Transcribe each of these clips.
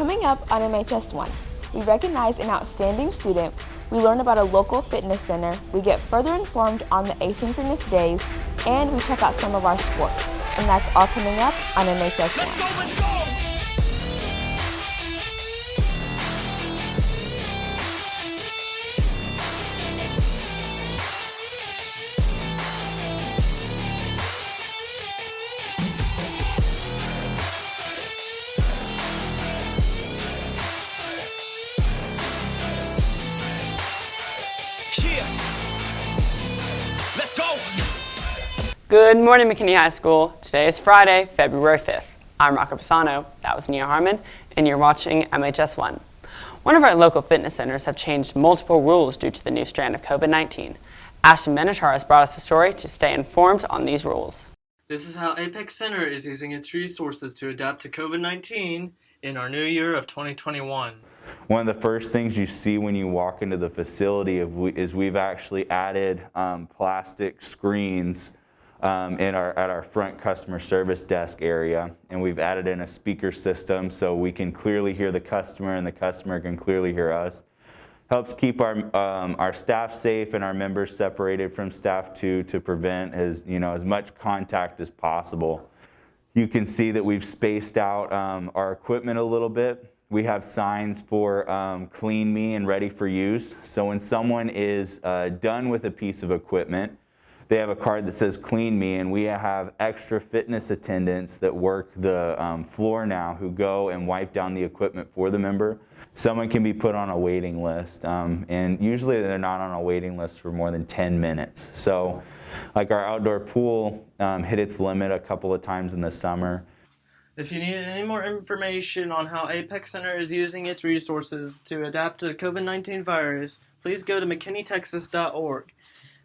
Coming up on MHS1, we recognize an outstanding student, we learn about a local fitness center, we get further informed on the Asynchronous Days, and we check out some of our sports. And that's all coming up on MHS1. Let's go! Let's go! Good morning, McKinney High School. Today is Friday, February 5th. I'm Rocco Pisano, that was Nia Harmon, and you're watching MHS1. One of our local fitness centers have changed multiple rules due to the new strand of COVID-19. Ashton Benatar has brought us a story to stay informed on these rules. This is how Apex Center is using its resources to adapt to COVID-19 in our new year of 2021. One of the first things you see when you walk into the facility is we've actually added plastic screens at our front customer service desk area, and we've added in a speaker system so we can clearly hear the customer and the customer can clearly hear us. Helps keep our staff safe and our members separated from staff to prevent as much contact as possible. You can see that we've spaced out our equipment a little bit. We have signs for clean me and ready for use. So when someone is done with a piece of equipment, they have a card that says clean me, and we have extra fitness attendants that work the floor now who go and wipe down the equipment for the member. Someone can be put on a waiting list, and usually they're not on a waiting list for more than 10 minutes. So like our outdoor pool hit its limit a couple of times in the summer. If you need any more information on how Apex Center is using its resources to adapt to the COVID-19 virus, please go to mckinneytexas.org.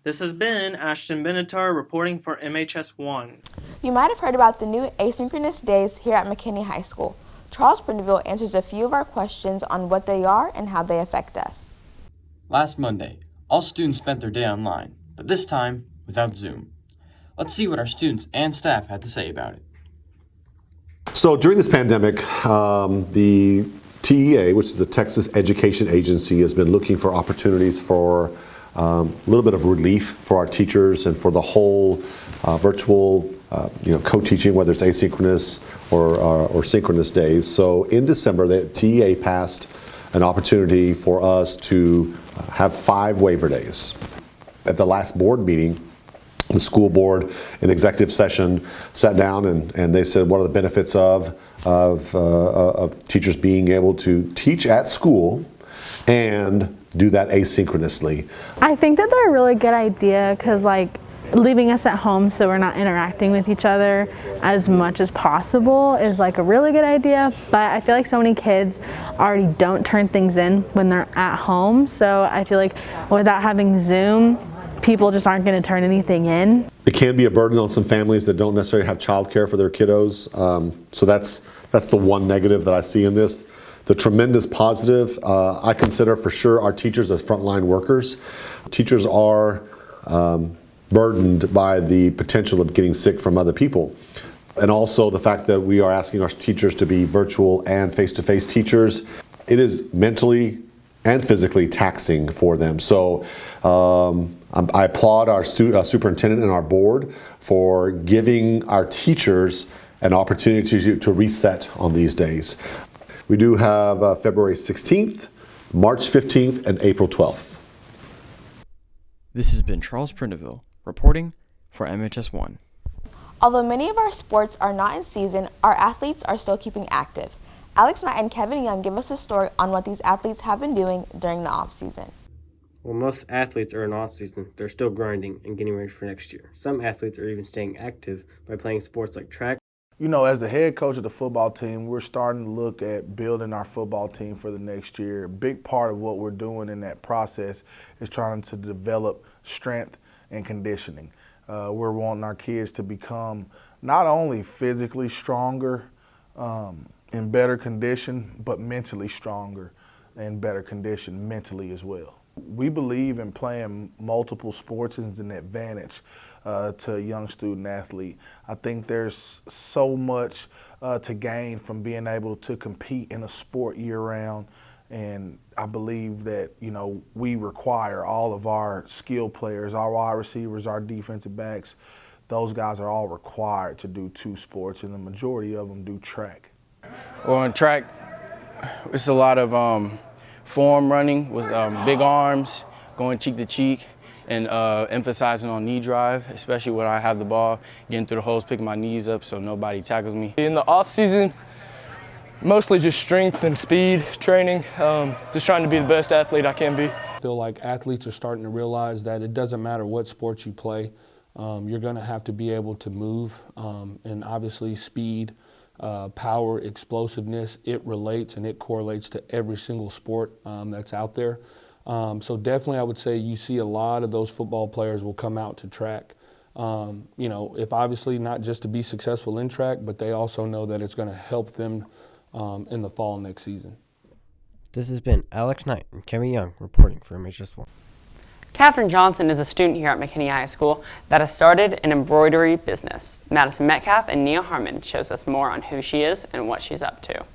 This has been Ashton Benatar reporting for MHS1. You might have heard about the new Asynchronous Days here at McKinney High School. Charles Prindiville answers a few of our questions on what they are and how they affect us. Last Monday, all students spent their day online, but this time without Zoom. Let's see what our students and staff had to say about it. So during this pandemic, the TEA, which is the Texas Education Agency, has been looking for opportunities for a little bit of relief for our teachers and for the whole virtual co-teaching, whether it's asynchronous or synchronous days. So in December, the TEA passed an opportunity for us to have 5 waiver days. At the last board meeting, the school board in executive session sat down and they said, what are the benefits of teachers being able to teach at school and do that asynchronously? I think that they're a really good idea because leaving us at home so we're not interacting with each other as much as possible is a really good idea, but I feel like so many kids already don't turn things in when they're at home, so I feel like without having Zoom, people just aren't going to turn anything in. It can be a burden on some families that don't necessarily have childcare for their kiddos, so that's the one negative that I see in this. The tremendous positive, I consider for sure our teachers as frontline workers. Teachers are burdened by the potential of getting sick from other people. And also the fact that we are asking our teachers to be virtual and face-to-face teachers. It is mentally and physically taxing for them. So I applaud our superintendent and our board for giving our teachers an opportunity to reset on these days. We do have February 16th, March 15th, and April 12th. This has been Charles Prindiville reporting for MHS1. Although many of our sports are not in season, our athletes are still keeping active. Alex Knight and Kevin Young give us a story on what these athletes have been doing during the off-season. Well, most athletes are in off-season. They're still grinding and getting ready for next year. Some athletes are even staying active by playing sports like track. As the head coach of the football team, we're starting to look at building our football team for the next year. A big part of what we're doing in that process is trying to develop strength and conditioning. We're wanting our kids to become not only physically stronger, in better condition, but mentally stronger and better condition mentally as well. We believe in playing multiple sports as an advantage to a young student athlete. I think there's so much to gain from being able to compete in a sport year-round. And I believe that, you know, we require all of our skill players, our wide receivers, our defensive backs, those guys are all required to do 2 sports, and the majority of them do track. Well, in track, it's a lot of form running with big arms, going cheek to cheek, and emphasizing on knee drive, especially when I have the ball, getting through the holes, picking my knees up so nobody tackles me. In the off season, mostly just strength and speed training, just trying to be the best athlete I can be. I feel like athletes are starting to realize that it doesn't matter what sports you play, you're going to have to be able to move, and obviously speed, power, explosiveness, it relates and it correlates to every single sport that's out there. So definitely I would say you see a lot of those football players will come out to track. You know, if obviously not just to be successful in track, but they also know that it's going to help them in the fall next season. This has been Alex Knight and Kevin Young reporting for MHS1. Catherine Johnson is a student here at McKinney High School that has started an embroidery business. Madison Metcalf and Nia Harmon shows us more on who she is and what she's up to.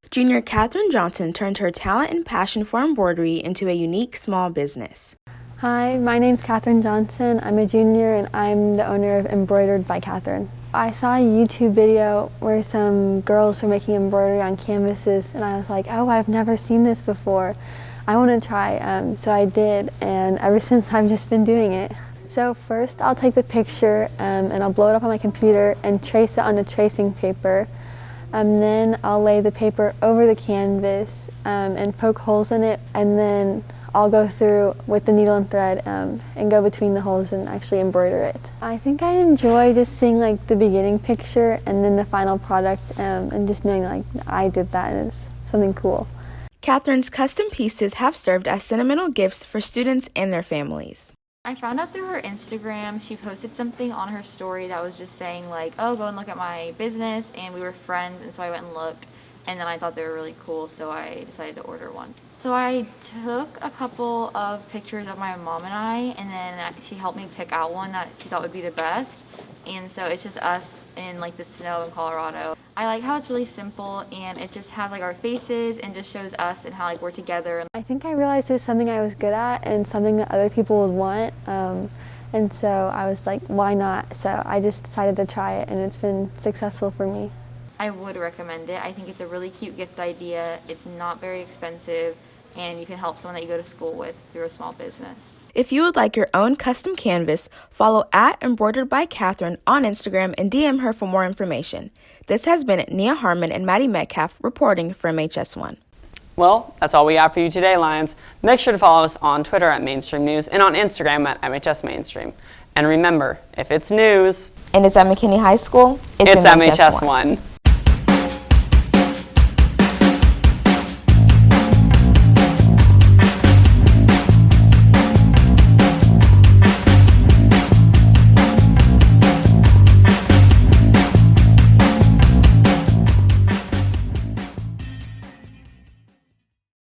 Junior Catherine Johnson turned her talent and passion for embroidery into a unique small business. Hi, my name's Catherine Johnson. I'm a junior and I'm the owner of Embroidered by Catherine. I saw a YouTube video where some girls were making embroidery on canvases, and I was like, oh, I've never seen this before. I want to try, so I did, and ever since I've just been doing it. So first I'll take the picture and I'll blow it up on my computer and trace it on a tracing paper. Then I'll lay the paper over the canvas and poke holes in it, and then I'll go through with the needle and thread and go between the holes and actually embroider it. I think I enjoy just seeing like the beginning picture and then the final product and just knowing like I did that and it's something cool. Catherine's custom pieces have served as sentimental gifts for students and their families. I found out through her Instagram. She posted something on her story that was just saying like, oh, go and look at my business, and we were friends, and so I went and looked, and then I thought they were really cool, so I decided to order one. So I took a couple of pictures of my mom and I, and then she helped me pick out one that she thought would be the best. And so it's just us in like the snow in Colorado. I like how it's really simple and it just has like our faces and just shows us and how like we're together. I think I realized it was something I was good at and something that other people would want. And so I was like, why not? So I just decided to try it, and it's been successful for me. I would recommend it. I think it's a really cute gift idea. It's not very expensive, and you can help someone that you go to school with through a small business. If you would like your own custom canvas, follow @Embroidered by Catherine on Instagram and DM her for more information. This has been Nia Harmon and Maddie Metcalf reporting for MHS1. Well, that's all we have for you today, Lions. Make sure to follow us on Twitter at Mainstream News and on Instagram at MHS Mainstream. And remember, if it's news and it's at McKinney High School, it's MHS1.